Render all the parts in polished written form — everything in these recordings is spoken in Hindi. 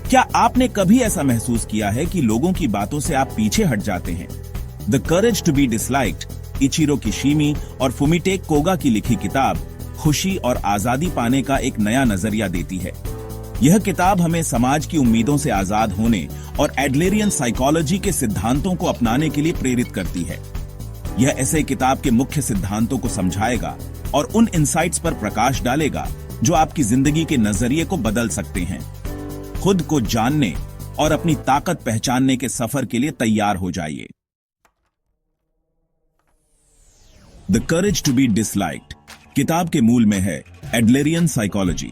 क्या आपने कभी ऐसा महसूस किया है कि लोगों की बातों से आप पीछे हट जाते हैं? The courage to be disliked Ichiro Kishimi और फुमिटेक कोगा की लिखी किताब खुशी और आजादी पाने का एक नया नजरिया देती है। यह किताब हमें समाज की उम्मीदों से आजाद होने और एडलेरियन साइकोलॉजी के सिद्धांतों को अपनाने के लिए प्रेरित करती है। यह ऐसे किताब के मुख्य सिद्धांतों को समझाएगा और उन इंसाइट्स पर प्रकाश डालेगा जो आपकी जिंदगी के नजरिए को बदल सकते हैं। खुद को जानने और अपनी ताकत पहचानने के सफर के लिए तैयार हो जाइए। The courage to be disliked किताब के मूल में है एडलेरियन साइकोलॉजी।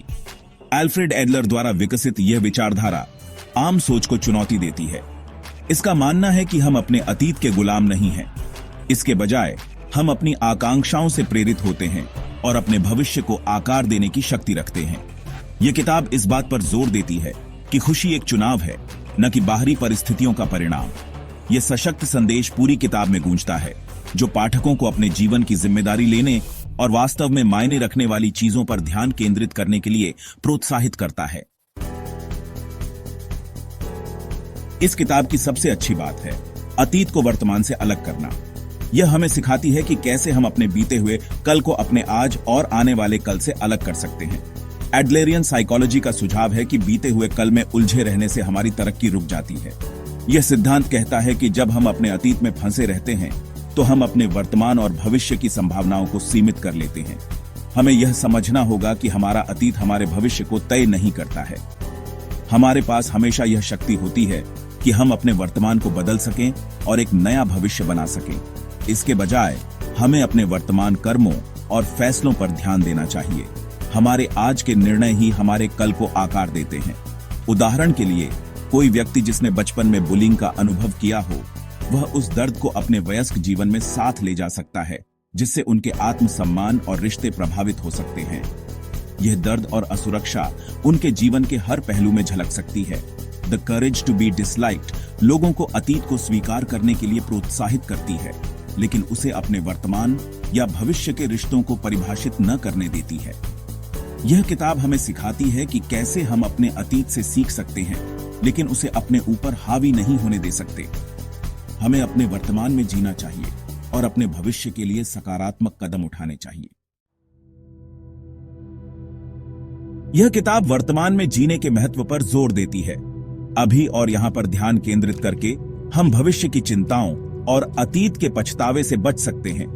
एल्फ्रेड एडलर द्वारा विकसित यह विचारधारा आम सोच को चुनौती देती है। इसका मानना है कि हम अपने अतीत के गुलाम नहीं हैं। इसके बजाय हम अपनी आकांक्षाओं से प्रेरित होते हैं और अपने भविष्य को आकार देने की शक्ति रखते हैं। यह किताब इस बात पर जोर देती है कि खुशी एक चुनाव है, न कि बाहरी परिस्थितियों का परिणाम। यह सशक्त संदेश पूरी किताब में गूंजता है, जो पाठकों को अपने जीवन की जिम्मेदारी लेने और वास्तव में मायने रखने वाली चीजों पर ध्यान केंद्रित करने के लिए प्रोत्साहित करता है। इस किताब की सबसे अच्छी बात है अतीत को वर्तमान से अलग करना। यह हमें सिखाती है कि कैसे हम अपने बीते हुए कल को अपने आज और आने वाले कल से अलग कर सकते हैं। एडलेरियन साइकोलॉजी का सुझाव है कि बीते हुए कल में उलझे रहने से हमारी तरक्की रुक जाती है। यह सिद्धांत कहता है कि जब हम अपने अतीत में फंसे रहते हैं तो हम अपने वर्तमान और भविष्य की संभावनाओं को सीमित कर लेते हैं। हमें यह समझना होगा कि हमारा अतीत हमारे भविष्य को तय नहीं करता है। हमारे पास हमेशा यह शक्ति होती है कि हम अपने वर्तमान को बदल सकें और एक नया भविष्य बना सकें। इसके बजाय हमें अपने वर्तमान कर्मों और फैसलों पर ध्यान देना चाहिए। हमारे आज के निर्णय ही हमारे कल को आकार देते हैं। उदाहरण के लिए, कोई व्यक्ति जिसने बचपन में बुलिंग का अनुभव किया हो, वह उस दर्द को अपने वयस्क जीवन में साथ ले जा सकता है, जिससे उनके आत्मसम्मान और रिश्ते प्रभावित हो सकते हैं। यह दर्द और असुरक्षा उनके जीवन के हर पहलू में झलक सकती है। The courage to be disliked लोगों को अतीत को स्वीकार करने के लिए प्रोत्साहित करती है, लेकिन उसे अपने वर्तमान या भविष्य के रिश्तों को परिभाषित न करने देती है। यह किताब हमें सिखाती है कि कैसे हम अपने अतीत से सीख सकते हैं, लेकिन उसे अपने ऊपर हावी नहीं होने दे सकते। हमें अपने वर्तमान में जीना चाहिए और अपने भविष्य के लिए सकारात्मक कदम उठाने चाहिए। यह किताब वर्तमान में जीने के महत्व पर जोर देती है। अभी और यहां पर ध्यान केंद्रित करके हम भविष्य की चिंताओं और अतीत के पछतावे से बच सकते हैं।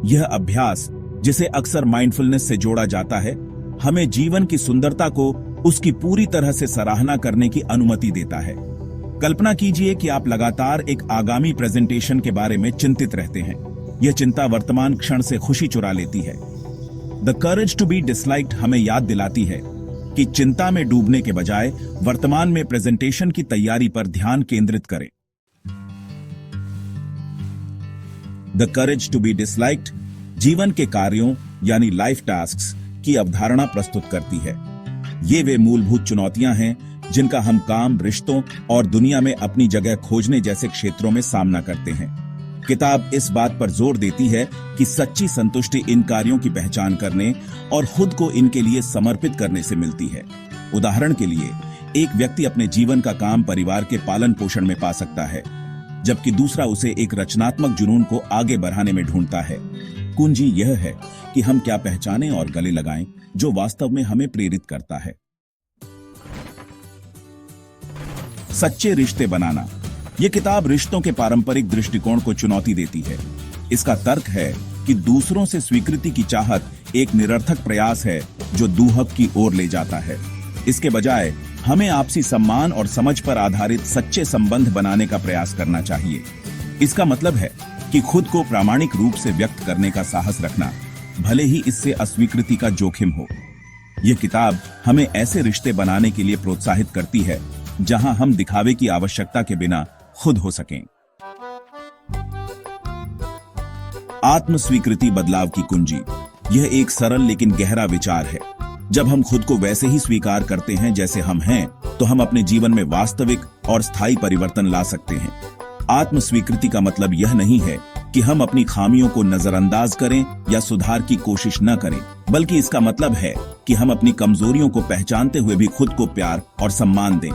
यह अभ्यास, जिसे अक्सर माइंडफुलनेस से जोड़ा जाता है, हमें जीवन की सुंदरता को उसकी पूरी तरह से सराहना करने की अनुमति देता है। कल्पना कीजिए कि आप लगातार एक आगामी प्रेजेंटेशन के बारे में चिंतित रहते हैं। यह चिंता वर्तमान क्षण से खुशी चुरा लेती है। The courage to be disliked हमें याद दिलाती है कि चिंता में डूबने के बजाय वर्तमान में प्रेजेंटेशन की तैयारी पर ध्यान केंद्रित करें। The courage to be disliked जीवन के कार्यों यानी लाइफ टास्क्स की अवधारणा प्रस्तुत करती है। ये वे मूलभूत चुनौतियां हैं जिनका हम काम, रिश्तों और दुनिया में अपनी जगह खोजने जैसे क्षेत्रों में सामना करते हैं। किताब इस बात पर जोर देती है कि सच्ची संतुष्टि इन कार्यों की पहचान करने और खुद को इनके लिए समर्पित करने से मिलती है। उदाहरण के लिए, एक व्यक्ति अपने जीवन का काम परिवार के पालन पोषण में पा सकता है, जबकि दूसरा उसे एक रचनात्मक जुनून को आगे बढ़ाने में ढूंढता है। कुंजी यह है कि हम क्या पहचानें और गले लगाएं जो वास्तव में हमें प्रेरित करता है। सच्चे रिश्ते बनाना। यह किताब रिश्तों के पारंपरिक दृष्टिकोण को चुनौती देती है। इसका तर्क है कि दूसरों से स्वीकृति की चाहत एक निरर्थक प्रयास है जो दुहक की ओर ले जाता है। इसके बजाय हमें आपसी सम्मान और समझ पर आधारित सच्चे संबंध बनाने का प्रयास करना चाहिए। इसका मतलब है कि खुद को प्रामाणिक रूप से व्यक्त करने का साहस रखना, भले ही इससे अस्वीकृति का जोखिम हो। यह किताब हमें ऐसे रिश्ते बनाने के लिए प्रोत्साहित करती है जहां हम दिखावे की आवश्यकता के बिना खुद हो सकें। आत्म स्वीकृति बदलाव की कुंजी। यह एक सरल लेकिन गहरा विचार है। जब हम खुद को वैसे ही स्वीकार करते हैं जैसे हम हैं, तो हम अपने जीवन में वास्तविक और स्थायी परिवर्तन ला सकते हैं। आत्म स्वीकृति का मतलब यह नहीं है कि हम अपनी खामियों को नजरअंदाज करें या सुधार की कोशिश न करें, बल्कि इसका मतलब है कि हम अपनी कमजोरियों को पहचानते हुए भी खुद को प्यार और सम्मान दें।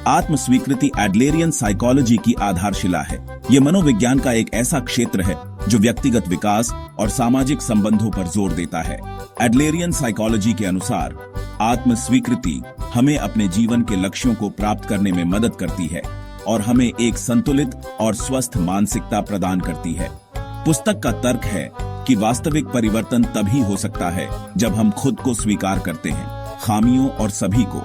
आत्म स्वीकृति एडलेरियन साइकोलॉजी की आधारशिला है। ये मनोविज्ञान का एक ऐसा क्षेत्र है जो व्यक्तिगत विकास और सामाजिक संबंधों पर जोर देता है। एडलेरियन साइकोलॉजी के अनुसार आत्म स्वीकृति हमें अपने जीवन के लक्ष्यों को प्राप्त करने में मदद करती है और हमें एक संतुलित और स्वस्थ मानसिकता प्रदान करती है। पुस्तक का तर्क है कि वास्तविक परिवर्तन तभी हो सकता है जब हम खुद को स्वीकार करते हैं, खामियों और सभी को।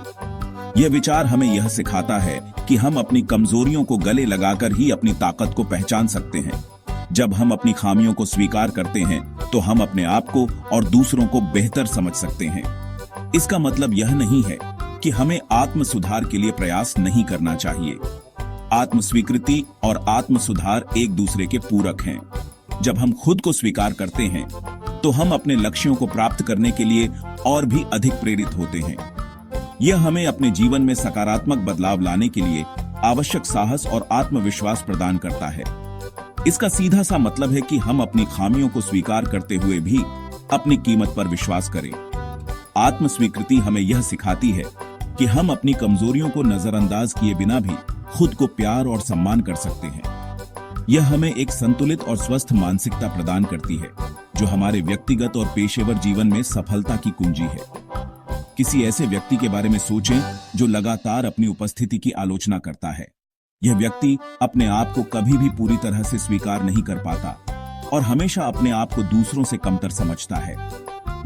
यह विचार हमें यह सिखाता है कि हम अपनी कमजोरियों को गले लगाकर ही अपनी ताकत को पहचान सकते हैं। जब हम अपनी खामियों को स्वीकार करते हैं तो हम अपने आप को और दूसरों को बेहतर समझ सकते हैं। इसका मतलब यह नहीं है कि हमें आत्म सुधार के लिए प्रयास नहीं करना चाहिए। आत्म स्वीकृति और आत्म सुधार एक दूसरे के पूरक हैं। जब हम खुद को स्वीकार करते हैं तो हम अपने लक्ष्यों को प्राप्त करने के लिए और भी अधिक प्रेरित होते हैं। यह हमें अपने जीवन में सकारात्मक बदलाव लाने के लिए आवश्यक साहस और आत्मविश्वास प्रदान करता है। इसका सीधा सा मतलब है कि हम अपनी खामियों को स्वीकार करते हुए भी अपनी कीमत पर विश्वास करें। आत्म स्वीकृति हमें यह सिखाती है कि हम अपनी कमजोरियों को नजरअंदाज किए बिना भी खुद को प्यार और सम्मान कर सकते हैं। यह हमें एक संतुलित और स्वस्थ मानसिकता प्रदान करती है जो हमारे व्यक्तिगत और पेशेवर जीवन में सफलता की कुंजी है। किसी ऐसे व्यक्ति के बारे में सोचें जो लगातार अपनी उपस्थिति की आलोचना करता है। यह व्यक्ति अपने आप को कभी भी पूरी तरह से स्वीकार नहीं कर पाता और हमेशा अपने आप को दूसरों से कमतर समझता है।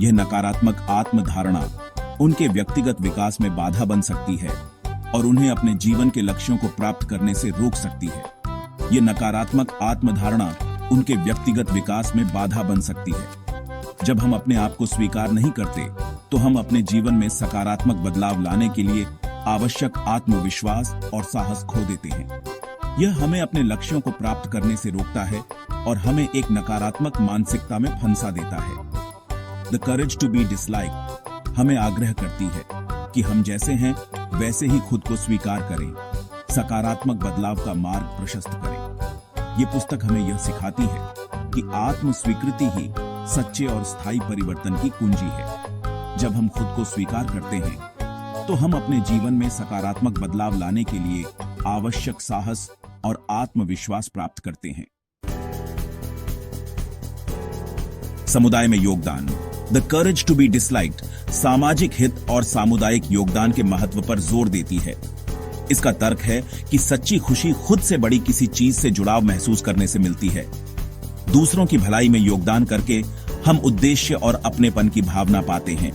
यह नकारात्मक आत्मधारणा उनके व्यक्तिगत विकास में बाधा बन सकती है और उन्हें अपने जीवन के लक्ष्यों को प्राप्त करने से रोक सकती है। यह नकारात्मक आत्मधारणा उनके व्यक्तिगत विकास में बाधा बन सकती है। जब हम अपने आप को स्वीकार नहीं करते तो हम अपने जीवन में सकारात्मक बदलाव लाने के लिए आवश्यक आत्मविश्वास और साहस खो देते हैं। यह हमें अपने लक्ष्यों को प्राप्त करने से रोकता है और हमें एक नकारात्मक मानसिकता में फंसा देता है। The courage to be disliked हमें आग्रह करती है कि हम जैसे हैं वैसे ही खुद को स्वीकार करें, सकारात्मक बदलाव का मार्ग प्रशस्त करें। ये पुस्तक हमें यह सिखाती है कि आत्म स्वीकृति ही सच्चे और स्थायी परिवर्तन की कुंजी है। जब हम खुद को स्वीकार करते हैं तो हम अपने जीवन में सकारात्मक बदलाव लाने के लिए आवश्यक साहस और आत्मविश्वास प्राप्त करते हैं। समुदाय में योगदान। The courage to be disliked सामाजिक हित और सामुदायिक योगदान के महत्व पर जोर देती है। इसका तर्क है कि सच्ची खुशी खुद से बड़ी किसी चीज से जुड़ाव महसूस करने से मिलती है। दूसरों की भलाई में योगदान करके हम उद्देश्य और अपनेपन की भावना पाते हैं।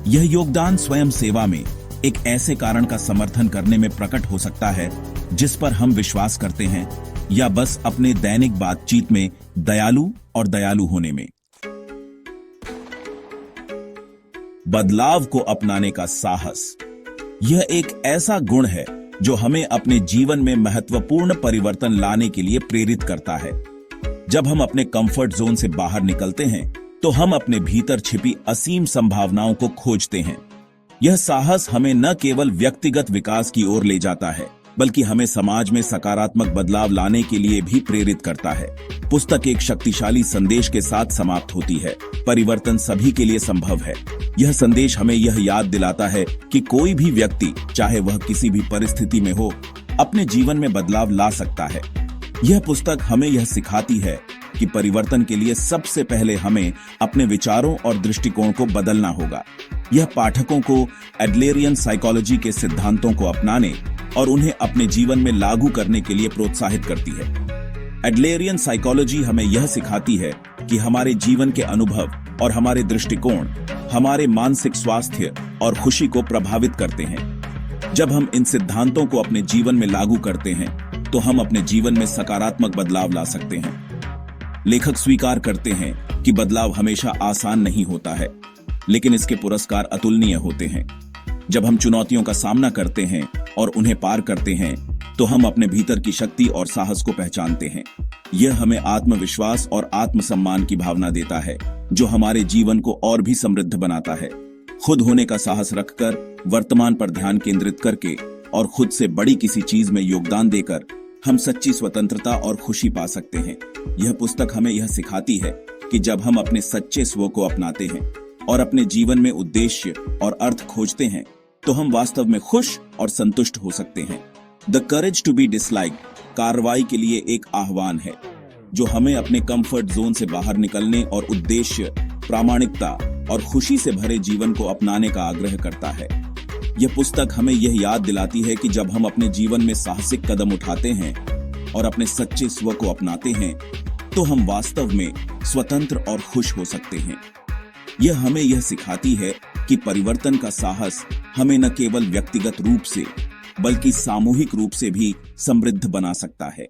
यह योगदान स्वयं सेवा में एक ऐसे कारण का समर्थन करने में प्रकट हो सकता है जिस पर हम विश्वास करते हैं, या बस अपने दैनिक बातचीत में दयालु होने में। बदलाव को अपनाने का साहस। यह एक ऐसा गुण है जो हमें अपने जीवन में महत्वपूर्ण परिवर्तन लाने के लिए प्रेरित करता है। जब हम अपने कंफर्ट जोन से बाहर निकलते हैं तो हम अपने भीतर छिपी असीम संभावनाओं को खोजते हैं। यह साहस हमें न केवल व्यक्तिगत विकास की ओर ले जाता है बल्कि हमें समाज में सकारात्मक बदलाव लाने के लिए भी प्रेरित करता है। पुस्तक एक शक्तिशाली संदेश के साथ समाप्त होती है, परिवर्तन सभी के लिए संभव है। यह संदेश हमें यह याद दिलाता है कि कोई भी व्यक्ति, चाहे वह किसी भी परिस्थिति में हो, अपने जीवन में बदलाव ला सकता है। यह पुस्तक हमें यह सिखाती है कि परिवर्तन के लिए सबसे पहले हमें अपने विचारों और दृष्टिकोण को बदलना होगा। यह पाठकों को एडलेरियन साइकोलॉजी के सिद्धांतों को अपनाने और उन्हें अपने जीवन में लागू करने के लिए प्रोत्साहित करती है। एडलेरियन साइकोलॉजी हमें यह सिखाती है कि हमारे जीवन के अनुभव और हमारे दृष्टिकोण हमारे मानसिक स्वास्थ्य और खुशी को प्रभावित करते हैं। जब हम इन सिद्धांतों को अपने जीवन में लागू करते हैं तो हम अपने जीवन में सकारात्मक बदलाव ला सकते हैं। लेखक स्वीकार करते हैं कि बदलाव हमेशा आसान नहीं होता है, लेकिन इसके पुरस्कार अतुलनीय होते हैं। जब हम चुनौतियों का सामना करते हैं और उन्हें पार करते हैं तो हम अपने भीतर की शक्ति और साहस को पहचानते हैं। यह हमें आत्मविश्वास और आत्मसम्मान की भावना देता है जो हमारे जीवन को और भी समृद्ध बनाता है। खुद होने का साहस रखकर, वर्तमान पर ध्यान केंद्रित करके और खुद से बड़ी किसी चीज में योगदान देकर हम सच्ची स्वतंत्रता और खुशी पा सकते हैं। यह पुस्तक हमें यह सिखाती है कि जब हम अपने सच्चे स्व को अपनाते हैं और अपने जीवन में उद्देश्य और अर्थ खोजते हैं तो हम वास्तव में खुश और संतुष्ट हो सकते हैं। The courage to be dislike कार्रवाई के लिए एक आह्वान है जो हमें अपने कंफर्ट जोन से बाहर निकलने और उद्देश्य, प्रामाणिकता और खुशी से भरे जीवन को अपनाने का आग्रह करता है। यह पुस्तक हमें यह याद दिलाती है कि जब हम अपने जीवन में साहसिक कदम उठाते हैं और अपने सच्चे स्व को अपनाते हैं तो हम वास्तव में स्वतंत्र और खुश हो सकते हैं। यह हमें यह सिखाती है कि परिवर्तन का साहस हमें न केवल व्यक्तिगत रूप से बल्कि सामूहिक रूप से भी समृद्ध बना सकता है।